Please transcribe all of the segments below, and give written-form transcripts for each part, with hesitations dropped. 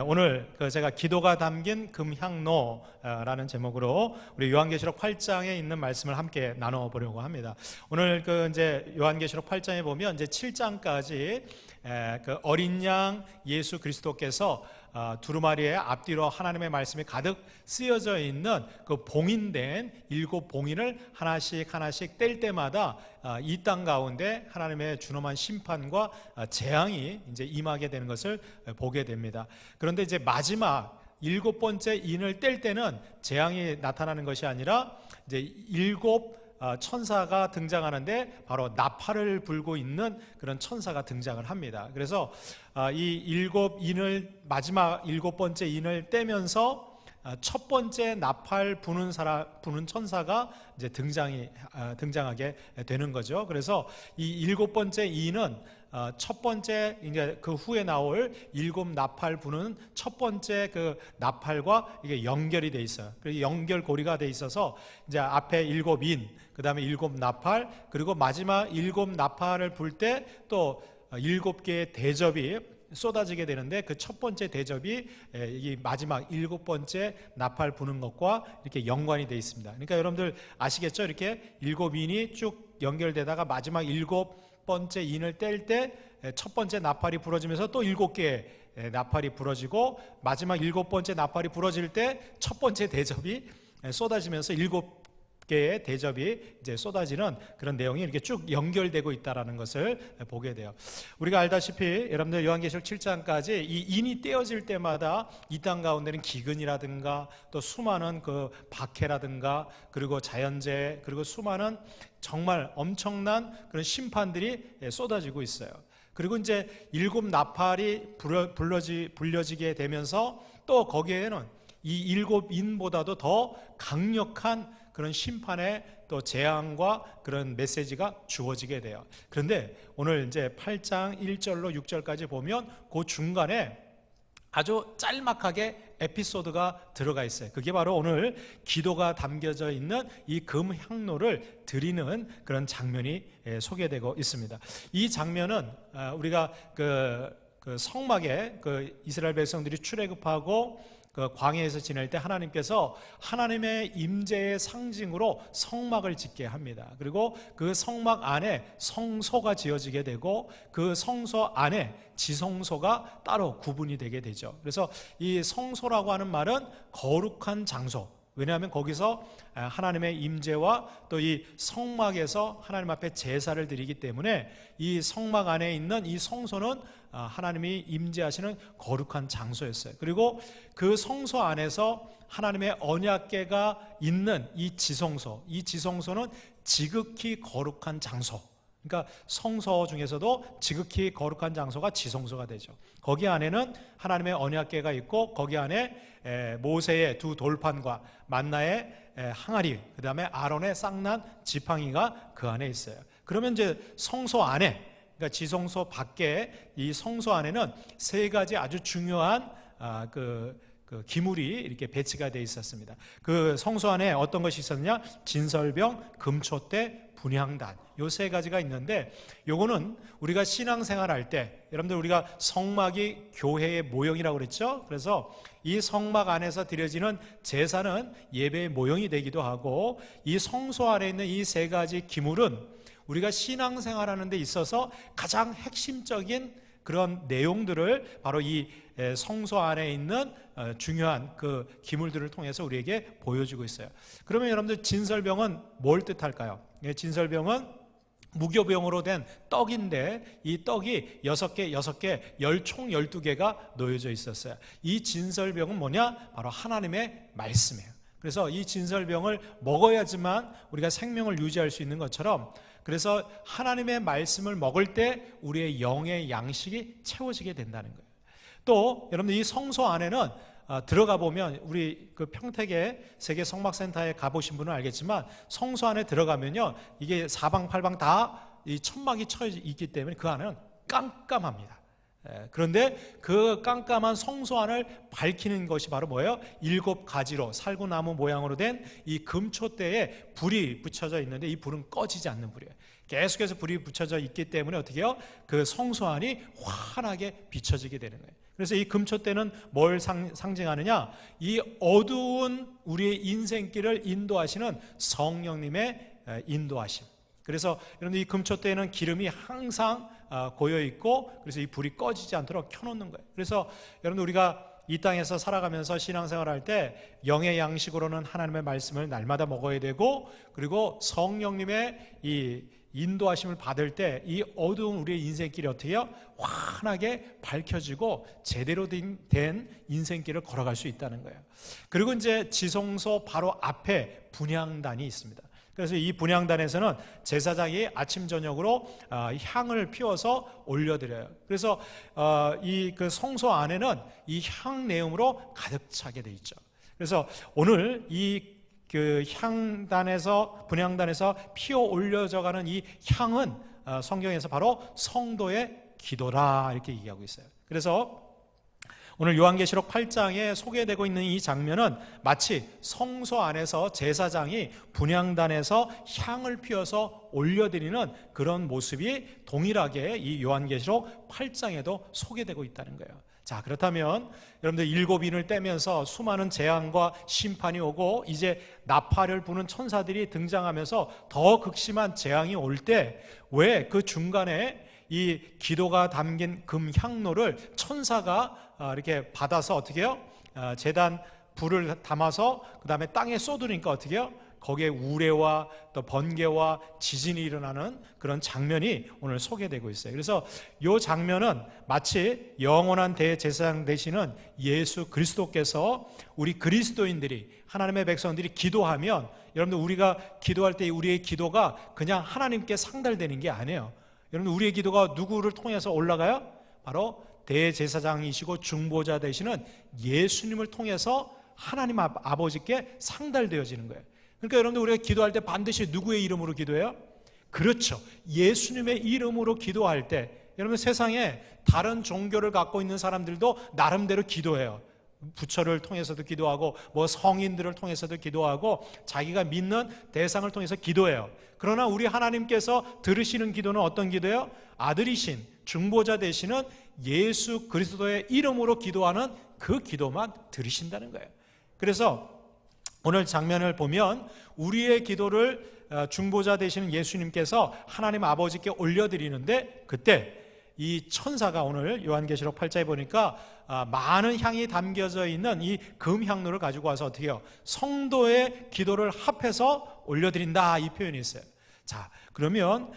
오늘 제가 기도가 담긴 금향로라는 제목으로 우리 요한계시록 8장에 있는 말씀을 함께 나눠보려고 합니다. 오늘 이제 요한계시록 8장에 보면 이제 7장까지 그 어린 양 예수 그리스도께서 두루마리의 앞뒤로 하나님의 말씀이 가득 쓰여져 있는 그 봉인된 7봉인을 하나씩 뗄 때마다 이 땅 가운데 하나님의 준엄한 심판과 재앙이 이제 임하게 되는 것을 보게 됩니다. 그런데 이제 마지막 7번째 인을 뗄 때는 재앙이 나타나는 것이 아니라 이제 7 천사가 등장하는데 바로 나팔을 불고 있는 그런 천사가 등장을 합니다. 그래서 이 7인을 마지막 7번째 인을 떼면서 첫 번째 나팔 부는 천사가 이제 등장하게 되는 거죠. 그래서 이 7번째 인은 첫 번째 이제 그 후에 나올 7 나팔 부는 첫 번째 그 나팔과 이게 연결이 돼 있어요. 그리고 연결고리가 돼 있어서 이제 앞에 7인, 그 다음에 7 나팔, 그리고 마지막 7 나팔을 불 때 또 7개의 대접이 쏟아지게 되는데 그 첫 번째 대접이 이 마지막 7번째 나팔 부는 것과 이렇게 연관이 되어 있습니다. 그러니까 여러분들 아시겠죠? 이렇게 7인이 쭉 연결되다가 마지막 7번째 인을 뗄 때 첫 번째 나팔이 부러지면서 또 7개의 나팔이 부러지고 마지막 7번째 나팔이 부러질 때 첫 번째 대접이 쏟아지면서 7개의 대접이 이제 쏟아지는 그런 내용이 이렇게 쭉 연결되고 있다는 것을 보게 돼요. 우리가 알다시피 여러분들 요한계시록 7장까지 이 인이 떼어질 때마다 이 땅 가운데는 기근이라든가 또 수많은 그 박해라든가 그리고 자연재해 그리고 수많은 정말 엄청난 그런 심판들이 쏟아지고 있어요. 그리고 이제 7 나팔이 불려지게 되면서 또 거기에는 이 7인보다도 더 강력한 그런 심판의 또 재앙과 그런 메시지가 주어지게 돼요. 그런데 오늘 이제 8장 1절로 6절까지 보면 그 중간에 아주 짤막하게 에피소드가 들어가 있어요. 그게 바로 오늘 기도가 담겨져 있는 이 금향로를 드리는 그런 장면이 소개되고 있습니다. 이 장면은 우리가 그 성막에 그 이스라엘 백성들이 출애굽하고 그 광야에서 지낼 때 하나님께서 하나님의 임재의 상징으로 성막을 짓게 합니다. 그리고 그 성막 안에 성소가 지어지게 되고 그 성소 안에 지성소가 따로 구분이 되게 되죠. 그래서 이 성소라고 하는 말은 거룩한 장소, 왜냐하면 거기서 하나님의 임재와 또 이 성막에서 하나님 앞에 제사를 드리기 때문에 이 성막 안에 있는 이 성소는 하나님이 임재하시는 거룩한 장소였어요. 그리고 그 성소 안에서 하나님의 언약궤가 있는 이 지성소는 지극히 거룩한 장소, 그러니까 성소 중에서도 지극히 거룩한 장소가 지성소가 되죠. 거기 안에는 하나님의 언약궤가 있고 거기 안에 모세의 2 돌판과 만나의 항아리, 그 다음에 아론의 쌍난 지팡이가 그 안에 있어요. 그러면 이제 성소 안에, 그러니까 지성소 밖에 이 성소 안에는 3가지 아주 중요한 그 기물이 이렇게 배치가 되어 있었습니다. 그 성소 안에 어떤 것이 있었느냐? 진설병, 금초대, 분향단, 요 3가지가 있는데, 요거는 우리가 신앙생활 할 때, 여러분들 우리가 성막이 교회의 모형이라고 그랬죠? 그래서 이 성막 안에서 드려지는 제사는 예배의 모형이 되기도 하고, 이 성소 안에 있는 이 3가지 기물은 우리가 신앙생활 하는 데 있어서 가장 핵심적인 그런 내용들을 바로 이 성소 안에 있는 중요한 그 기물들을 통해서 우리에게 보여주고 있어요. 그러면 여러분들 진설병은 뭘 뜻할까요? 진설병은 무교병으로 된 떡인데 이 떡이 6개, 총 12개가 놓여져 있었어요. 이 진설병은 뭐냐? 바로 하나님의 말씀이에요. 그래서 이 진설병을 먹어야지만 우리가 생명을 유지할 수 있는 것처럼, 그래서 하나님의 말씀을 먹을 때 우리의 영의 양식이 채워지게 된다는 거예요. 또 여러분들 이 성소 안에는 들어가 보면, 우리 그 평택의 세계 성막센터에 가보신 분은 알겠지만 성소 안에 들어가면요, 이게 사방팔방 다 이 천막이 쳐 있기 때문에 그 안은 깜깜합니다. 그런데 그 깜깜한 성소 안을 밝히는 것이 바로 뭐예요? 7가지로 살구나무 모양으로 된 이 금초대에 불이 붙여져 있는데 이 불은 꺼지지 않는 불이에요. 계속해서 불이 붙여져 있기 때문에 어떻게 해요? 그 성소 안이 환하게 비춰지게 되는 거예요. 그래서 이 금초대는 뭘 상징하느냐? 이 어두운 우리의 인생길을 인도하시는 성령님의 인도하심. 그래서 여러분들 이 금초대에는 기름이 항상 고여 있고, 그래서 이 불이 꺼지지 않도록 켜놓는 거예요. 그래서 여러분들 우리가 이 땅에서 살아가면서 신앙생활할 때 영의 양식으로는 하나님의 말씀을 날마다 먹어야 되고, 그리고 성령님의 이 인도하심을 받을 때 이 어두운 우리의 인생길이 어떻게 해요? 환하게 밝혀지고 제대로 된 인생길을 걸어갈 수 있다는 거예요. 그리고 이제 지성소 바로 앞에 분향단이 있습니다. 그래서 이 분향단에서는 제사장이 아침 저녁으로 향을 피워서 올려드려요. 그래서 이 그 성소 안에는 이 향 내음으로 가득 차게 돼 있죠. 그래서 오늘 이 그 향단에서 분향단에서 피어 올려져가는 이 향은 성경에서 바로 성도의 기도라 이렇게 얘기하고 있어요. 그래서 오늘 요한계시록 8장에 소개되고 있는 이 장면은 마치 성소 안에서 제사장이 분향단에서 향을 피워서 올려드리는 그런 모습이 동일하게 이 요한계시록 8장에도 소개되고 있다는 거예요. 자, 그렇다면 여러분들 7인을 떼면서 수많은 재앙과 심판이 오고 이제 나팔을 부는 천사들이 등장하면서 더 극심한 재앙이 올 때 왜 그 중간에 이 기도가 담긴 금향로를 천사가 이렇게 받아서 어떻게 해요? 제단 불을 담아서 그 다음에 땅에 쏟으니까 어떻게 해요? 거기에 우레와 또 번개와 지진이 일어나는 그런 장면이 오늘 소개되고 있어요. 그래서 이 장면은 마치 영원한 대제사장 되시는 예수 그리스도께서 우리 그리스도인들이, 하나님의 백성들이 기도하면, 여러분들 우리가 기도할 때 우리의 기도가 그냥 하나님께 상달되는 게 아니에요. 여러분 우리의 기도가 누구를 통해서 올라가요? 바로 대제사장이시고 중보자 되시는 예수님을 통해서 하나님 아버지께 상달되어지는 거예요. 그러니까 여러분들 우리가 기도할 때 반드시 누구의 이름으로 기도해요? 그렇죠. 예수님의 이름으로 기도할 때, 여러분 세상에 다른 종교를 갖고 있는 사람들도 나름대로 기도해요. 부처를 통해서도 기도하고 뭐 성인들을 통해서도 기도하고 자기가 믿는 대상을 통해서 기도해요. 그러나 우리 하나님께서 들으시는 기도는 어떤 기도예요? 아들이신 중보자 되시는 예수 그리스도의 이름으로 기도하는 그 기도만 들으신다는 거예요. 그래서 오늘 장면을 보면 우리의 기도를 중보자 되시는 예수님께서 하나님 아버지께 올려드리는데, 그때 이 천사가 오늘 요한계시록 8장에 보니까 많은 향이 담겨져 있는 이 금향로를 가지고 와서 어떻게 해요? 성도의 기도를 합해서 올려드린다, 이 표현이 있어요. 자, 그러면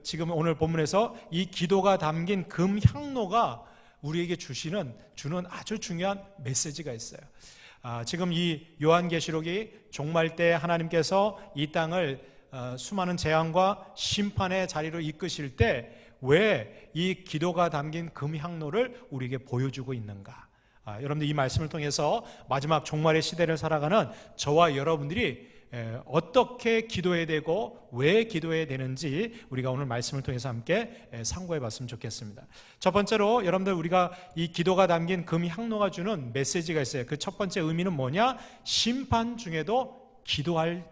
지금 오늘 본문에서 이 기도가 담긴 금향로가 우리에게 주는 아주 중요한 메시지가 있어요. 지금 이 요한계시록이 종말 때 하나님께서 이 땅을 수많은 재앙과 심판의 자리로 이끄실 때 왜 이 기도가 담긴 금향로를 우리에게 보여주고 있는가? 여러분들 이 말씀을 통해서 마지막 종말의 시대를 살아가는 저와 여러분들이 어떻게 기도해야 되고 왜 기도해야 되는지 우리가 오늘 말씀을 통해서 함께 상고해 봤으면 좋겠습니다. 첫 번째로 여러분들 우리가 이 기도가 담긴 금향로가 주는 메시지가 있어요. 그 첫 번째 의미는 뭐냐? 심판 중에도 기도할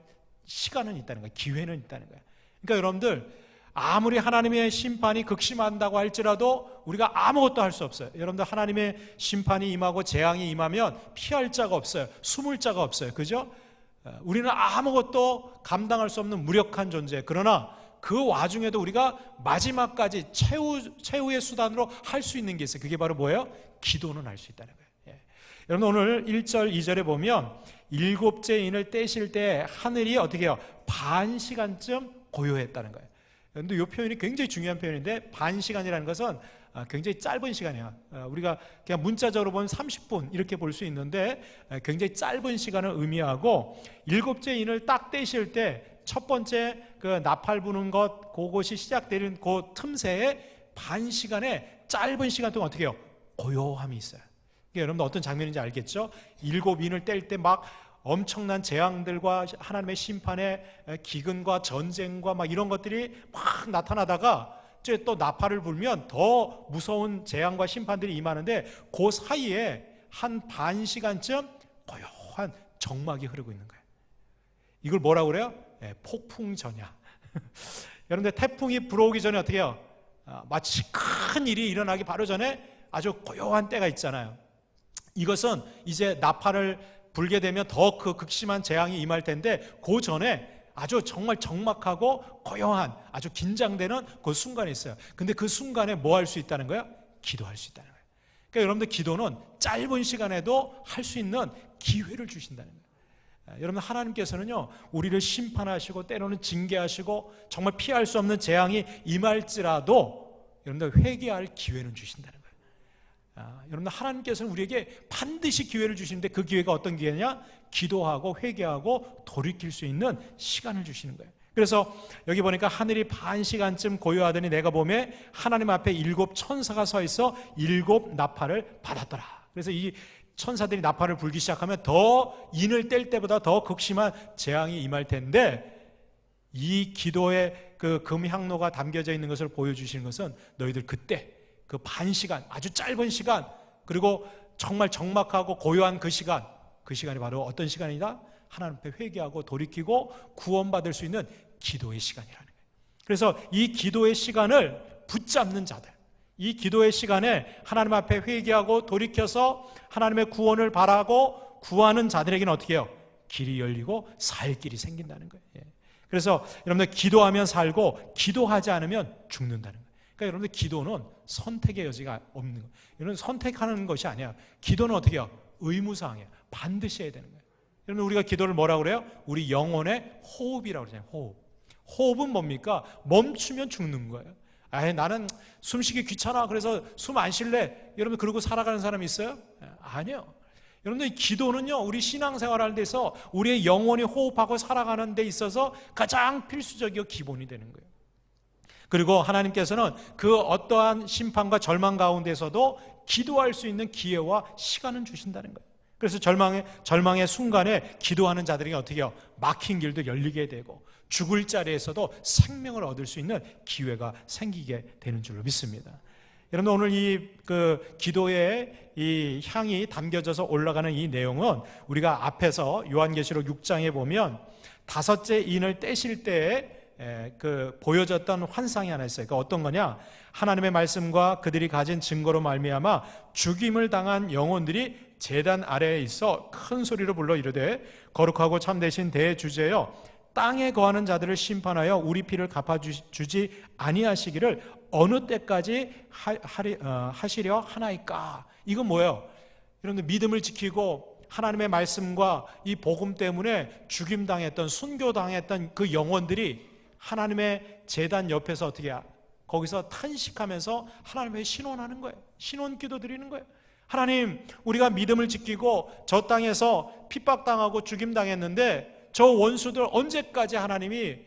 시간은 있다는 거예요. 기회는 있다는 거예요. 그러니까 여러분들 아무리 하나님의 심판이 극심한다고 할지라도 우리가 아무것도 할 수 없어요. 여러분들 하나님의 심판이 임하고 재앙이 임하면 피할 자가 없어요. 숨을 자가 없어요. 그죠? 우리는 아무것도 감당할 수 없는 무력한 존재. 그러나 그 와중에도 우리가 마지막까지 최후의 수단으로 할 수 있는 게 있어요. 그게 바로 뭐예요? 기도는 할 수 있다는 거예요. 여러분 오늘 1절 2절에 보면 7째 인을 떼실 때 하늘이 어떻게 해요? 반 시간쯤 고요했다는 거예요. 그런데 이 표현이 굉장히 중요한 표현인데, 반 시간이라는 것은 굉장히 짧은 시간이야. 우리가 그냥 문자적으로 보면 30분 이렇게 볼 수 있는데 굉장히 짧은 시간을 의미하고, 7째 인을 딱 떼실 때 첫 번째 그 나팔 부는 것, 그것이 시작되는 그 틈새에 반 시간에 짧은 시간 동안 어떻게 해요? 고요함이 있어요. 그러니까 여러분들 어떤 장면인지 알겠죠? 7인을 뗄 때 막 엄청난 재앙들과 하나님의 심판의 기근과 전쟁과 막 이런 것들이 막 나타나다가 이제 또 나팔을 불면 더 무서운 재앙과 심판들이 임하는데, 그 사이에 한 반 시간쯤 고요한 정막이 흐르고 있는 거예요. 이걸 뭐라고 그래요? 폭풍전야. 여러분들 태풍이 불어오기 전에 어떻게 해요? 마치 큰 일이 일어나기 바로 전에 아주 고요한 때가 있잖아요. 이것은 이제 나팔을 불게 되면 더 그 극심한 재앙이 임할 텐데, 그 전에 아주 정말 적막하고 고요한 아주 긴장되는 그 순간이 있어요. 근데 그 순간에 뭐 할 수 있다는 거예요? 기도할 수 있다는 거예요. 그러니까 여러분들, 기도는 짧은 시간에도 할 수 있는 기회를 주신다는 거예요. 여러분, 하나님께서는요, 우리를 심판하시고 때로는 징계하시고 정말 피할 수 없는 재앙이 임할지라도 여러분들 회개할 기회는 주신다는 거예요. 여러분들, 하나님께서는 우리에게 반드시 기회를 주시는데, 그 기회가 어떤 기회냐? 기도하고 회개하고 돌이킬 수 있는 시간을 주시는 거예요. 그래서 여기 보니까 하늘이 반 시간쯤 고요하더니 내가 보매 하나님 앞에 7 천사가 서 있어 7 나팔을 받았더라. 그래서 이 천사들이 나팔을 불기 시작하면 더 인을 뗄 때보다 더 극심한 재앙이 임할 텐데, 이 기도의 그 금향로가 담겨져 있는 것을 보여주시는 것은 너희들 그때 그 반 시간, 아주 짧은 시간, 그리고 정말 적막하고 고요한 그 시간이 바로 어떤 시간이다? 하나님 앞에 회개하고 돌이키고 구원받을 수 있는 기도의 시간이라는 거예요. 그래서 이 기도의 시간을 붙잡는 자들, 이 기도의 시간에 하나님 앞에 회개하고 돌이켜서 하나님의 구원을 바라고 구하는 자들에게는 어떻게 해요? 길이 열리고 살 길이 생긴다는 거예요. 그래서 여러분들, 기도하면 살고 기도하지 않으면 죽는다는 거예요. 그러니까 여러분들, 기도는 선택의 여지가 없는 거예요. 이런 선택하는 것이 아니야. 기도는 어떻게 해요? 의무사항이에요. 반드시 해야 되는 거예요. 여러분, 우리가 기도를 뭐라고 그래요? 우리 영혼의 호흡이라고 그러잖아요. 호흡. 호흡은 뭡니까? 멈추면 죽는 거예요. 나는 숨쉬기 귀찮아, 그래서 숨 안 쉴래. 여러분, 그러고 살아가는 사람이 있어요? 아니요. 여러분들, 기도는요, 우리 신앙생활하는 데서 우리의 영혼이 호흡하고 살아가는 데 있어서 가장 필수적이고 기본이 되는 거예요. 그리고 하나님께서는 그 어떠한 심판과 절망 가운데서도 기도할 수 있는 기회와 시간을 주신다는 거예요. 그래서 절망의 순간에 기도하는 자들이 어떻게 해요? 막힌 길도 열리게 되고 죽을 자리에서도 생명을 얻을 수 있는 기회가 생기게 되는 줄로 믿습니다. 여러분, 오늘 이 기도의 이 향이 담겨져서 올라가는 이 내용은 우리가 앞에서 요한계시록 6장에 보면 5째 인을 떼실 때에 보여졌던 환상이 하나 있어요. 그러니까 어떤 거냐? 하나님의 말씀과 그들이 가진 증거로 말미암아 죽임을 당한 영혼들이 제단 아래에 있어 큰 소리로 불러 이르되, 거룩하고 참되신 대주제여, 땅에 거하는 자들을 심판하여 우리 피를 갚아주지 아니하시기를 어느 때까지 하시려 하나이까? 이건 뭐예요? 여러분들, 믿음을 지키고 하나님의 말씀과 이 복음 때문에 죽임당했던, 순교당했던 그 영혼들이 하나님의 제단 옆에서 어떻게 해요? 거기서 탄식하면서 하나님의 신원하는 거예요. 신원 기도 드리는 거예요. 하나님, 우리가 믿음을 지키고 저 땅에서 핍박당하고 죽임당했는데 저 원수들 언제까지 하나님이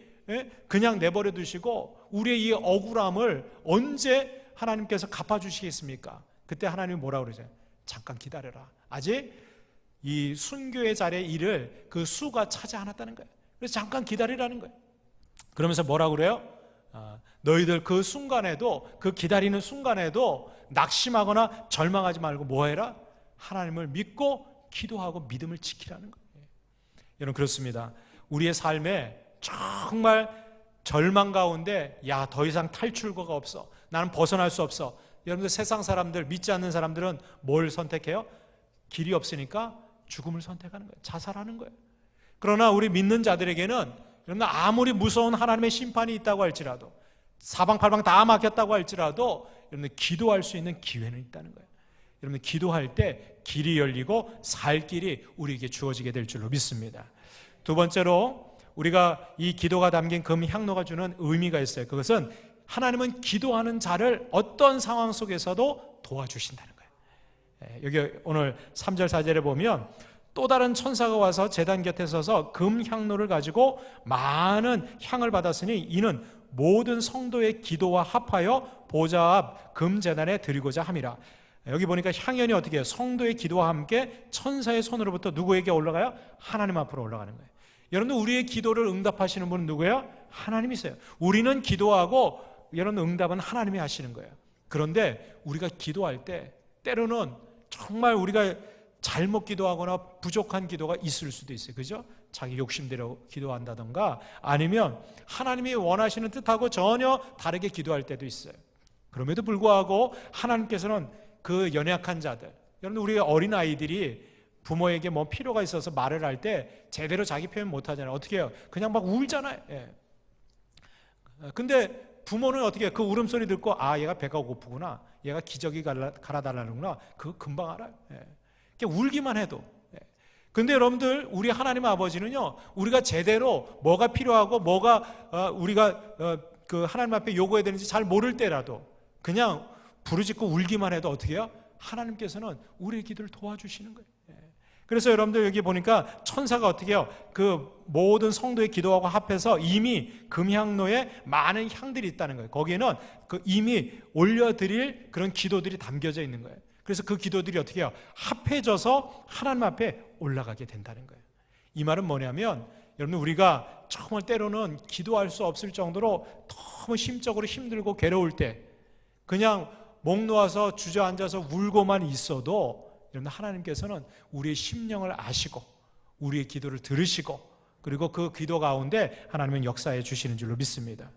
그냥 내버려 두시고 우리의 이 억울함을 언제 하나님께서 갚아주시겠습니까? 그때 하나님이 뭐라고 그러죠? 잠깐 기다려라. 아직 이 순교의 자리에 이를 그 수가 차지 않았다는 거예요. 그래서 잠깐 기다리라는 거예요. 그러면서 뭐라고 그래요? 너희들 그 순간에도, 그 기다리는 순간에도 낙심하거나 절망하지 말고 뭐 해라? 하나님을 믿고 기도하고 믿음을 지키라는 거예요. 여러분, 그렇습니다. 우리의 삶에 정말 절망 가운데 더 이상 탈출구가 없어, 나는 벗어날 수 없어. 여러분들, 세상 사람들, 믿지 않는 사람들은 뭘 선택해요? 길이 없으니까 죽음을 선택하는 거예요. 자살하는 거예요. 그러나 우리 믿는 자들에게는, 여러분, 아무리 무서운 하나님의 심판이 있다고 할지라도, 사방팔방 다 막혔다고 할지라도 여러분, 기도할 수 있는 기회는 있다는 거예요. 여러분, 기도할 때 길이 열리고 살 길이 우리에게 주어지게 될 줄로 믿습니다. 두 번째로, 우리가 이 기도가 담긴 금향로가 주는 의미가 있어요. 그것은 하나님은 기도하는 자를 어떤 상황 속에서도 도와주신다는 거예요. 여기 오늘 3절 4절에 보면 또 다른 천사가 와서 제단 곁에 서서 금향로를 가지고 많은 향을 받았으니 이는 모든 성도의 기도와 합하여 보좌 앞 금제단에 드리고자 함이라. 여기 보니까 향연이 어떻게 해요? 성도의 기도와 함께 천사의 손으로부터 누구에게 올라가요? 하나님 앞으로 올라가는 거예요. 여러분, 우리의 기도를 응답하시는 분은 누구예요? 하나님이세요. 우리는 기도하고 여러분, 응답은 하나님이 하시는 거예요. 그런데 우리가 기도할 때 때로는 정말 우리가 잘못 기도하거나 부족한 기도가 있을 수도 있어요. 그죠? 자기 욕심대로 기도한다던가 아니면 하나님이 원하시는 뜻하고 전혀 다르게 기도할 때도 있어요. 그럼에도 불구하고 하나님께서는 그 연약한 자들, 여러분 우리 어린 아이들이 부모에게 뭐 필요가 있어서 말을 할 때 제대로 자기 표현 못 하잖아요. 어떻게 해요? 그냥 막 울잖아요. 예. 근데 부모는 어떻게 해요? 그 울음소리 듣고 아 얘가 배가 고프구나, 얘가 기저귀 갈아달라는구나, 그거 금방 알아요. 예. 그냥 울기만 해도. 예. 근데 여러분들 우리 하나님 아버지는요, 우리가 제대로 뭐가 필요하고 뭐가 우리가 그 하나님 앞에 요구해야 되는지 잘 모를 때라도 그냥 부르짖고 울기만 해도 어떻게 해요? 하나님께서는 우리의 기도를 도와주시는 거예요. 그래서 여러분들 여기 보니까 천사가 어떻게 해요? 그 모든 성도의 기도하고 합해서 이미 금향로에 많은 향들이 있다는 거예요. 거기에는 그 이미 올려드릴 그런 기도들이 담겨져 있는 거예요. 그래서 그 기도들이 어떻게 해요? 합해져서 하나님 앞에 올라가게 된다는 거예요. 이 말은 뭐냐면 여러분 우리가 정말 때로는 기도할 수 없을 정도로 너무 심적으로 힘들고 괴로울 때 그냥 목 놓아서 주저앉아서 울고만 있어도 여러분 하나님께서는 우리의 심령을 아시고 우리의 기도를 들으시고 그리고 그 기도 가운데 하나님은 역사해 주시는 줄로 믿습니다.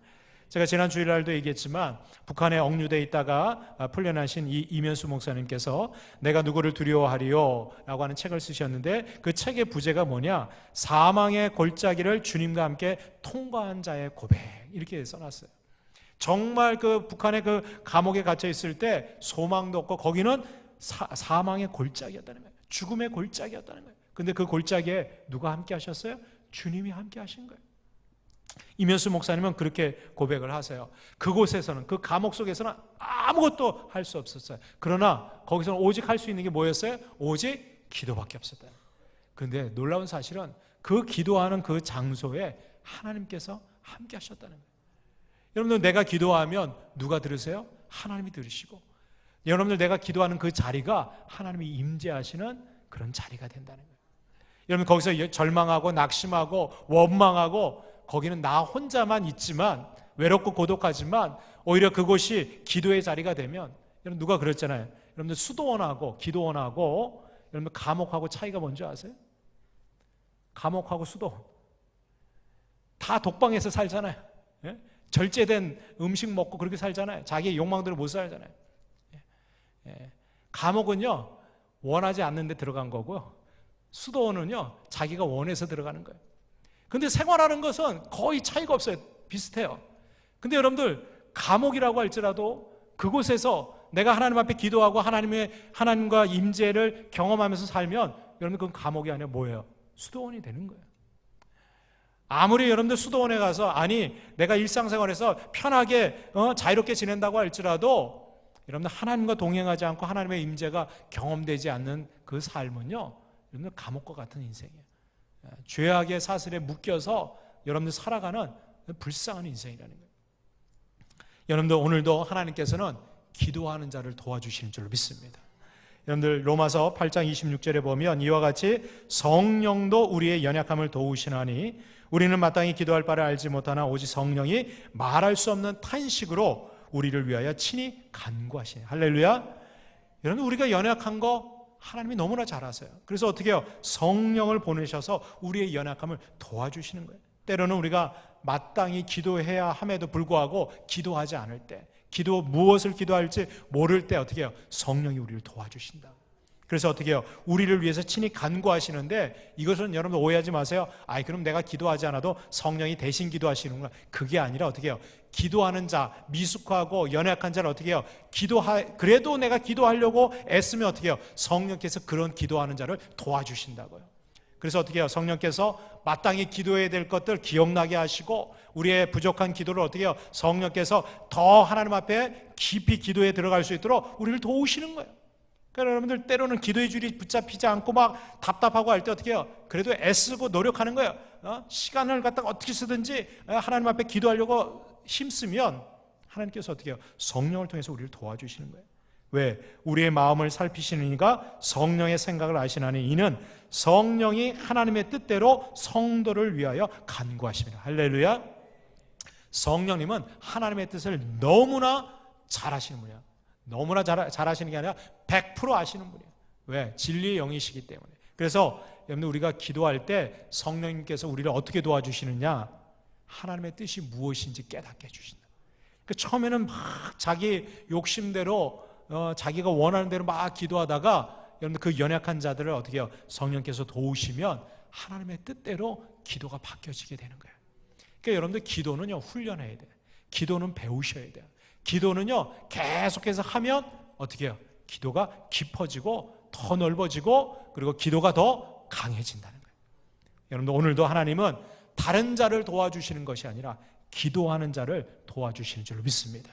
제가 지난 주일날도 얘기했지만 북한에 억류돼 있다가 풀려나신 이면수 목사님께서 내가 누구를 두려워하리요? 라고 하는 책을 쓰셨는데 그 책의 부제가 뭐냐? 사망의 골짜기를 주님과 함께 통과한 자의 고백, 이렇게 써놨어요. 정말 그 북한의 그 감옥에 갇혀 있을 때 소망도 없고 거기는 사망의 골짜기였다는 거예요. 죽음의 골짜기였다는 거예요. 근데 그 골짜기에 누가 함께 하셨어요? 주님이 함께 하신 거예요. 이면수 목사님은 그렇게 고백을 하세요. 그곳에서는, 그 감옥 속에서는 아무것도 할 수 없었어요. 그러나 거기서는 오직 할 수 있는 게 뭐였어요? 오직 기도밖에 없었다. 그런데 놀라운 사실은 그 기도하는 그 장소에 하나님께서 함께 하셨다는 거예요. 여러분들 내가 기도하면 누가 들으세요? 하나님이 들으시고, 여러분들 내가 기도하는 그 자리가 하나님이 임재하시는 그런 자리가 된다는 거예요. 여러분 거기서 절망하고 낙심하고 원망하고 거기는 나 혼자만 있지만 외롭고 고독하지만 오히려 그곳이 기도의 자리가 되면, 여러분 누가 그랬잖아요. 여러분들 수도원하고 기도원하고 여러분들 감옥하고 차이가 뭔지 아세요? 감옥하고 수도원 다 독방에서 살잖아요. 예? 절제된 음식 먹고 그렇게 살잖아요. 자기의 욕망대로 못 살잖아요. 예. 감옥은요 원하지 않는데 들어간 거고요, 수도원은요 자기가 원해서 들어가는 거예요. 근데 생활하는 것은 거의 차이가 없어요. 비슷해요. 근데 여러분들 감옥이라고 할지라도 그곳에서 내가 하나님 앞에 기도하고 하나님과 임재를 경험하면서 살면 여러분들 그건 감옥이 아니라 뭐예요? 수도원이 되는 거예요. 아무리 여러분들 수도원에 가서 아니 내가 일상생활에서 편하게 자유롭게 지낸다고 할지라도 여러분들 하나님과 동행하지 않고 하나님의 임재가 경험되지 않는 그 삶은요 여러분들 감옥과 같은 인생이에요. 죄악의 사슬에 묶여서 여러분들 살아가는 불쌍한 인생이라는 거예요. 여러분들 오늘도 하나님께서는 기도하는 자를 도와주시는 줄로 믿습니다. 여러분들 로마서 8장 26절에 보면 이와 같이 성령도 우리의 연약함을 도우시나니 우리는 마땅히 기도할 바를 알지 못하나 오직 성령이 말할 수 없는 탄식으로 우리를 위하여 친히 간구하시네. 할렐루야. 여러분 우리가 연약한 거 하나님이 너무나 잘 아세요. 그래서 어떻게 해요? 성령을 보내셔서 우리의 연약함을 도와주시는 거예요. 때로는 우리가 마땅히 기도해야 함에도 불구하고 기도하지 않을 때, 무엇을 기도할지 모를 때 어떻게 해요? 성령이 우리를 도와주신다. 그래서 어떻게 해요? 우리를 위해서 친히 간구하시는데 이것은 여러분 오해하지 마세요. 그럼 내가 기도하지 않아도 성령이 대신 기도하시는구나. 그게 아니라 어떻게 해요? 기도하는 자, 미숙하고 연약한 자를 어떻게 해요? 그래도 내가 기도하려고 애쓰면 어떻게 해요? 성령께서 그런 기도하는 자를 도와주신다고요. 그래서 어떻게 해요? 성령께서 마땅히 기도해야 될 것들 기억나게 하시고 우리의 부족한 기도를 어떻게 해요? 성령께서 더 하나님 앞에 깊이 기도에 들어갈 수 있도록 우리를 도우시는 거예요. 그러니까 여러분들 때로는 기도의 줄이 붙잡히지 않고 막 답답하고 할 때 어떻게 해요? 그래도 애쓰고 노력하는 거예요. 시간을 갖다가 어떻게 쓰든지 하나님 앞에 기도하려고 힘쓰면 하나님께서 어떻게 해요? 성령을 통해서 우리를 도와주시는 거예요. 왜? 우리의 마음을 살피시는 이가 성령의 생각을 아시나니 이는 성령이 하나님의 뜻대로 성도를 위하여 간구하십니다. 할렐루야. 성령님은 하나님의 뜻을 너무나 잘 아시는 분이야. 너무나 잘 아시는 게 아니라 100% 아시는 분이에요. 왜? 진리의 영이시기 때문에. 그래서 여러분 우리가 기도할 때 성령님께서 우리를 어떻게 도와주시느냐? 하나님의 뜻이 무엇인지 깨닫게 해주신다. 처음에는 막 자기 욕심대로 자기가 원하는 대로 막 기도하다가 여러분들 그 연약한 자들을 어떻게 해요? 성령께서 도우시면 하나님의 뜻대로 기도가 바뀌어지게 되는 거예요. 그러니까 여러분들 기도는요, 훈련해야 돼요. 기도는 배우셔야 돼요. 기도는요, 계속해서 하면 어떻게 해요? 기도가 깊어지고 더 넓어지고 그리고 기도가 더 강해진다는 거예요. 여러분들 오늘도 하나님은 다른 자를 도와주시는 것이 아니라 기도하는 자를 도와주시는 줄로 믿습니다.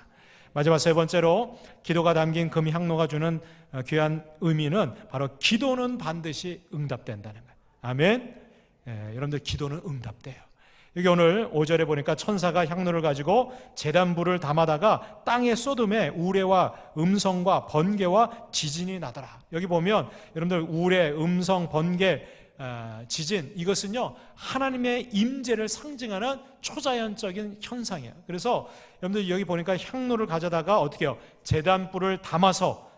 마지막 세 번째로 기도가 담긴 금향로가 주는 귀한 의미는 바로 기도는 반드시 응답된다는 거예요. 아멘. 여러분들 기도는 응답돼요. 여기 오늘 5절에 보니까 천사가 향로를 가지고 제단불을 담아다가 땅에 쏟음에 우레와 음성과 번개와 지진이 나더라. 여기 보면 여러분들 우레, 음성, 번개, 지진, 이것은요 하나님의 임재를 상징하는 초자연적인 현상이에요. 그래서 여러분들 여기 보니까 향로를 가져다가 어떻게 해요? 제단불을 담아서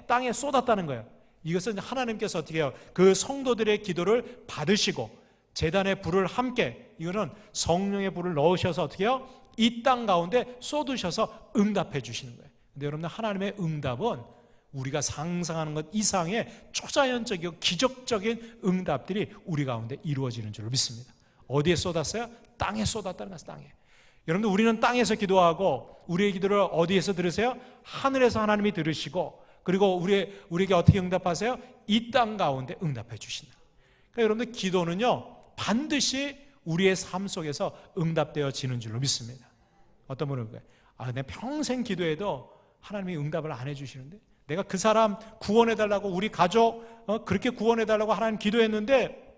땅에 쏟았다는 거예요. 이것은 하나님께서 어떻게 해요? 그 성도들의 기도를 받으시고 제단의 불을 함께, 이거는 성령의 불을 넣으셔서 어떻게 해요? 이 땅 가운데 쏟으셔서 응답해 주시는 거예요. 근데 여러분들 하나님의 응답은 우리가 상상하는 것 이상의 초자연적이고 기적적인 응답들이 우리 가운데 이루어지는 줄로 믿습니다. 어디에 쏟았어요? 땅에 쏟았다는 것은 땅에. 여러분들 우리는 땅에서 기도하고 우리의 기도를 어디에서 들으세요? 하늘에서 하나님이 들으시고 그리고 우리에게 어떻게 응답하세요? 이 땅 가운데 응답해 주신다. 그러니까 여러분들 기도는요 반드시 우리의 삶 속에서 응답되어지는 줄로 믿습니다. 어떤 분은 내 평생 기도해도 하나님이 응답을 안 해주시는데 내가 그 사람 구원해달라고 우리 가족 그렇게 구원해달라고 하나님 기도했는데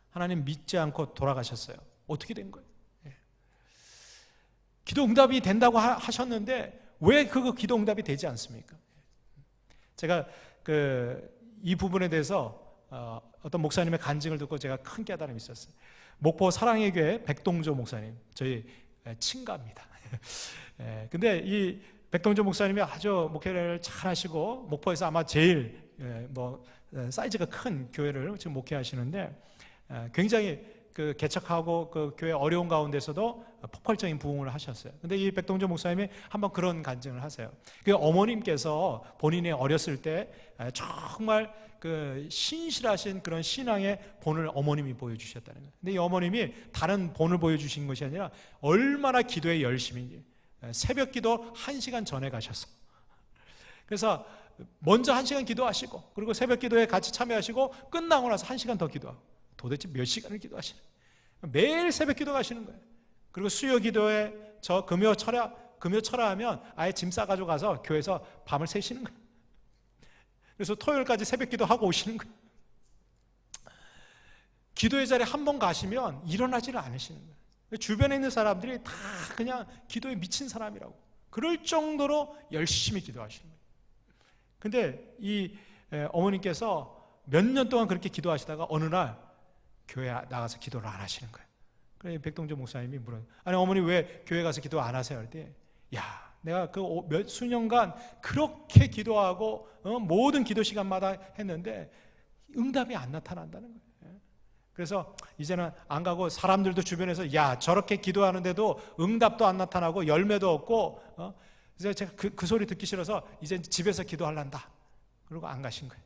하나님 믿지 않고 돌아가셨어요. 어떻게 된 거예요? 기도 응답이 된다고 하셨는데 왜 그 기도 응답이 되지 않습니까? 제가 이 부분에 대해서 어떤 목사님의 간증을 듣고 제가 큰 깨달음이 있었어요. 목포 사랑의 교회 백동조 목사님, 저희 친가입니다. 근데 이 백동조 목사님이 아주 목회를 잘 하시고 목포에서 아마 제일 사이즈가 큰 교회를 지금 목회하시는데 굉장히 개척하고 그 교회 어려운 가운데서도 폭발적인 부흥을 하셨어요. 근데 이 백동조 목사님이 한번 그런 간증을 하세요. 그 어머님께서 본인이 어렸을 때 정말 신실하신 그런 신앙의 본을 어머님이 보여주셨다는 거예요. 근데 이 어머님이 다른 본을 보여주신 것이 아니라 얼마나 기도에 열심인지 새벽 기도 1시간 전에 가셨어. 그래서 먼저 1시간 기도하시고 그리고 새벽 기도에 같이 참여하시고 끝나고 나서 1시간 더 기도하고 도대체 몇 시간을 기도하시는 거예요? 매일 새벽 기도 가시는 거예요. 그리고 수요 기도에 저 금요 철야 하면 아예 짐 싸가지고 가서 교회에서 밤을 새시는 거예요. 그래서 토요일까지 새벽 기도하고 오시는 거예요. 기도의 자리에 한 번 가시면 일어나지를 않으시는 거예요. 주변에 있는 사람들이 다 그냥 기도에 미친 사람이라고 그럴 정도로 열심히 기도하시는 거예요. 근데 이 어머님께서 몇 년 동안 그렇게 기도하시다가 어느 날 교회 나가서 기도를 안 하시는 거예요. 그래서 백동조 목사님이 물어요. 아니 어머니 왜 교회 가서 기도 안 하세요? 그랬더니 내가 몇 수년간 그렇게 기도하고 모든 기도 시간마다 했는데 응답이 안 나타난다는 거예요. 그래서 이제는 안 가고 사람들도 주변에서 저렇게 기도하는데도 응답도 안 나타나고 열매도 없고 이제 제가 그 소리 듣기 싫어서 이제 집에서 기도하란다. 그러고 안 가신 거예요.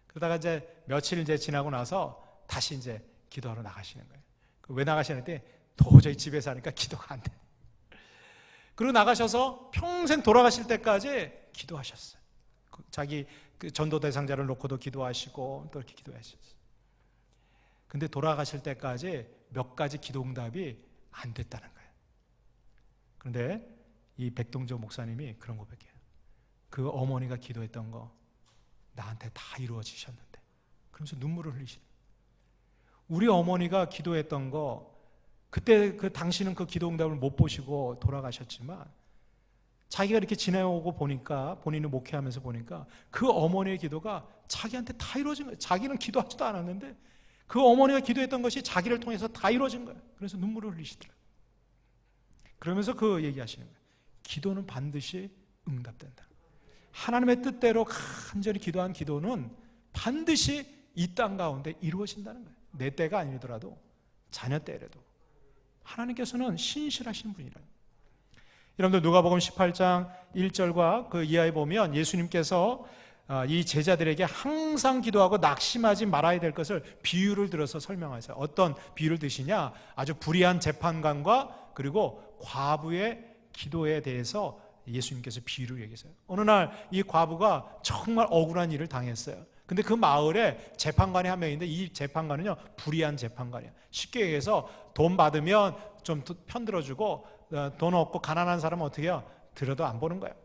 그러다가 이제 며칠 지나고 나서 다시 이제 기도하러 나가시는 거예요. 왜 나가시는데 도저히 집에서 하니까 기도가 안 돼. 그리고 나가셔서 평생 돌아가실 때까지 기도하셨어요. 자기 전도 대상자를 놓고도 기도하시고 또 이렇게 기도하셨어요. 근데 돌아가실 때까지 몇 가지 기도 응답이 안 됐다는 거예요. 그런데 이 백동조 목사님이 그런 고백해요. 그 어머니가 기도했던 거 나한테 다 이루어지셨는데 그러면서 눈물을 흘리시는 거예요. 우리 어머니가 기도했던 거 그때 당신은 그 기도 응답을 못 보시고 돌아가셨지만 자기가 이렇게 지내오고 보니까 본인이 목회하면서 보니까 그 어머니의 기도가 자기한테 다 이루어진 거예요. 자기는 기도하지도 않았는데 그 어머니가 기도했던 것이 자기를 통해서 다 이루어진 거예요. 그래서 눈물을 흘리시더라고요. 그러면서 그 얘기하시는 거예요. 기도는 반드시 응답된다. 하나님의 뜻대로 간절히 기도한 기도는 반드시 이 땅 가운데 이루어진다는 거예요. 내 때가 아니더라도 자녀 때라도 하나님께서는 신실하신 분이라요. 여러분들 누가복음 18장 1절과 그 이하에 보면 예수님께서 이 제자들에게 항상 기도하고 낙심하지 말아야 될 것을 비유를 들어서 설명하세요. 어떤 비유를 드시냐? 아주 불의한 재판관과 그리고 과부의 기도에 대해서 예수님께서 비유를 얘기했어요. 어느 날 이 과부가 정말 억울한 일을 당했어요. 근데 그 마을에 재판관이 한 명인데 이 재판관은요 불의한 재판관이에요. 쉽게 얘기해서 돈 받으면 좀 편들어주고 돈 없고 가난한 사람은 어떻게 해요? 들어도 안 보는 거예요.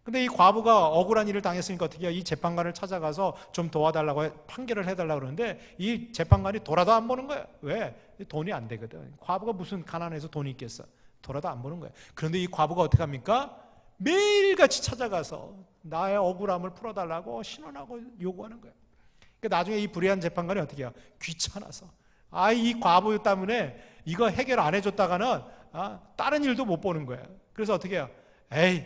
근데 이 과부가 억울한 일을 당했으니까 어떻게 해요? 이 재판관을 찾아가서 좀 도와달라고 판결을 해달라고 그러는데 이 재판관이 돌아도 안 보는 거예요. 왜? 돈이 안 되거든. 과부가 무슨 가난해서 돈이 있겠어? 돌아도 안 보는 거예요. 그런데 이 과부가 어떻게 합니까? 매일같이 찾아가서 나의 억울함을 풀어달라고 신원하고 요구하는 거예요. 그러니까 나중에 이 불의한 재판관이 어떻게 해요? 귀찮아서 이 과부 때문에 이거 해결 안 해줬다가는 다른 일도 못 보는 거예요. 그래서 어떻게 해요? 에이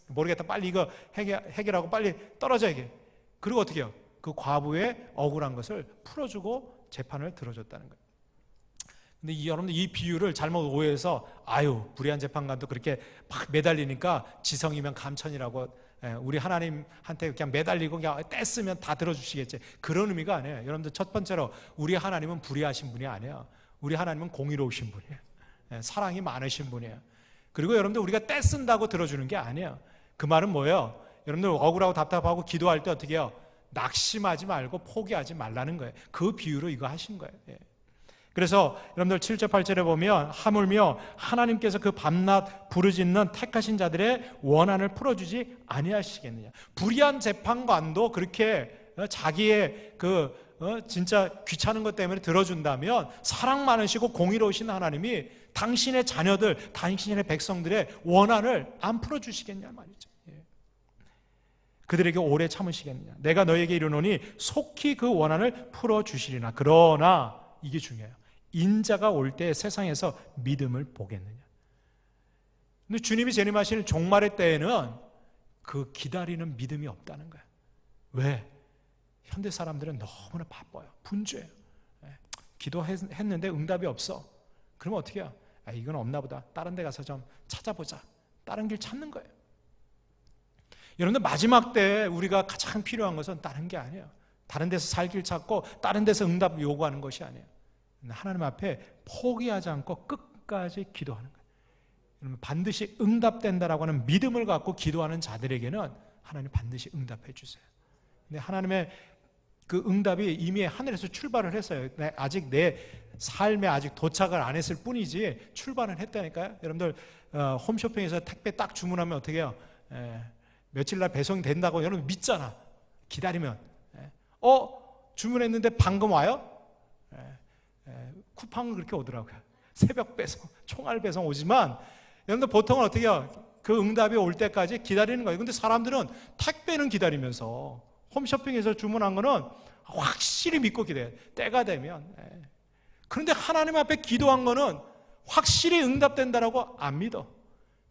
모르겠다, 빨리 이거 해결하고 빨리 떨어져야게. 그리고 어떻게 해요? 그 과부의 억울한 것을 풀어주고 재판을 들어줬다는 거예요. 근데 여러분들 이 비유를 잘못 오해해서 불의한 재판관도 그렇게 막 매달리니까 지성이면 감천이라고, 우리 하나님한테 그냥 매달리고 그냥 떼쓰면 다 들어주시겠지, 그런 의미가 아니에요. 여러분들 첫 번째로 우리 하나님은 불의하신 분이 아니에요. 우리 하나님은 공의로우신 분이에요. 사랑이 많으신 분이에요. 그리고 여러분들 우리가 떼쓴다고 들어주는 게 아니에요. 그 말은 뭐예요? 여러분들 억울하고 답답하고 기도할 때 어떻게 해요? 낙심하지 말고 포기하지 말라는 거예요. 그 비유로 이거 하신 거예요. 그래서 여러분들 7절 8절에 보면 하물며 하나님께서 그 밤낮 부르짖는 택하신 자들의 원한을 풀어주지 아니하시겠느냐. 불의한 재판관도 그렇게 자기의 진짜 귀찮은 것 때문에 들어준다면 사랑 많으시고 공의로우신 하나님이 당신의 자녀들, 당신의 백성들의 원한을 안 풀어주시겠냐 말이죠. 그들에게 오래 참으시겠느냐. 내가 너에게 이르노니 속히 그 원한을 풀어주시리나. 그러나 이게 중요해요. 인자가 올 때 세상에서 믿음을 보겠느냐. 근데 주님이 재림하시는 종말의 때에는 그 기다리는 믿음이 없다는 거예요. 왜? 현대 사람들은 너무나 바빠요. 분주해요. 기도했는데 응답이 없어. 그러면 어떻게 해요? 이건 없나 보다, 다른 데 가서 좀 찾아보자, 다른 길 찾는 거예요. 여러분들 마지막 때 우리가 가장 필요한 것은 다른 게 아니에요. 다른 데서 살 길 찾고 다른 데서 응답 요구하는 것이 아니에요. 하나님 앞에 포기하지 않고 끝까지 기도하는 거예요. 여러분 반드시 응답된다라고 하는 믿음을 갖고 기도하는 자들에게는 하나님 반드시 응답해 주세요. 근데 하나님의 그 응답이 이미 하늘에서 출발을 했어요. 아직 내 삶에 아직 도착을 안 했을 뿐이지 출발은 했다니까요. 여러분들 홈쇼핑에서 택배 딱 주문하면 어떻게 해요? 며칠 날 배송이 된다고 여러분 믿잖아. 기다리면 주문했는데 방금 와요? 쿠팡은 그렇게 오더라고요. 새벽 배송, 총알 배송 오지만 여러분들 보통은 어떻게 해요? 그 응답이 올 때까지 기다리는 거예요. 근데 사람들은 택배는 기다리면서 홈쇼핑에서 주문한 거는 확실히 믿고 기대해요. 때가 되면. 그런데 하나님 앞에 기도한 거는 확실히 응답된다라고 안 믿어.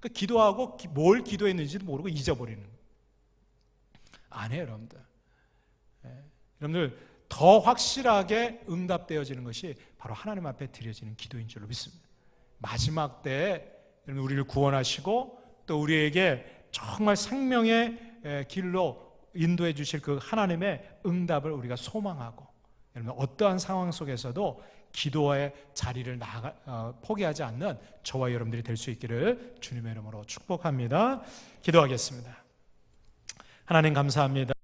그러니까 기도하고 뭘 기도했는지도 모르고 잊어버리는 거예요. 안 해요, 여러분들. 여러분들 더 확실하게 응답되어지는 것이 바로 하나님 앞에 드려지는 기도인 줄로 믿습니다. 마지막 때에 우리를 구원하시고 또 우리에게 정말 생명의 길로 인도해 주실 그 하나님의 응답을 우리가 소망하고, 여러분 어떠한 상황 속에서도 기도의 자리를 포기하지 않는 저와 여러분들이 될 수 있기를 주님의 이름으로 축복합니다. 기도하겠습니다. 하나님 감사합니다.